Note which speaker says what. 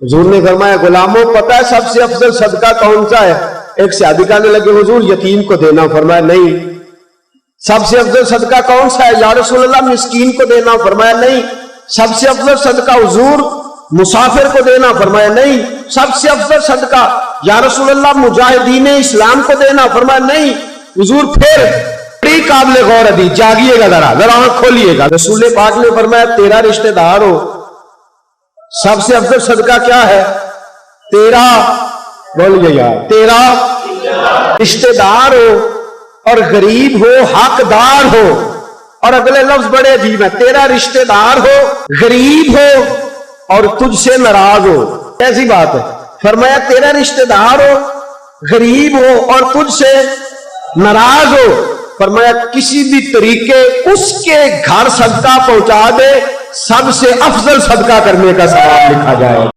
Speaker 1: हुजूर ने फरमाया गुलामों पता है सबसे अफजल सदका कौन सा है? एक सहाबी कहने लगे हुजूर यतीम को देना। फरमाया नहीं। सबसे अफजल सदका कौन सा है? या रसूलल्लाह मिस्कीन को देना। फरमाया नहीं। सबसे अफजल सदका हुजूर मुसाफिर को देना। फरमाया नहीं। सबसे अफजल सदका या रसूलल्लाह मुजाहिदीन इस्लाम को देना। फरमाया नहीं। हुजूर फिर बड़ी काबिल गौर हदीस, जागिएगा जरा जरा आंख खोलिएगा। रसूल पाक ने फरमाया तेरा रिश्तेदार हो। सबसे अफजल सदका क्या है? तेरा, बोलिए यार, तेरा रिश्तेदार हो और गरीब हो, हकदार हो। और अगले लफ्ज बड़े अजीब है, तेरा रिश्तेदार हो, गरीब हो और तुझसे नाराज हो। ऐसी बात है। फरमाया तेरा रिश्तेदार हो, गरीब हो और तुझसे नाराज हो। फरमाया किसी भी तरीके उसके घर सदका पहुंचा दे, सबसे अफजल सदका करने का सवाब लिखा जाए।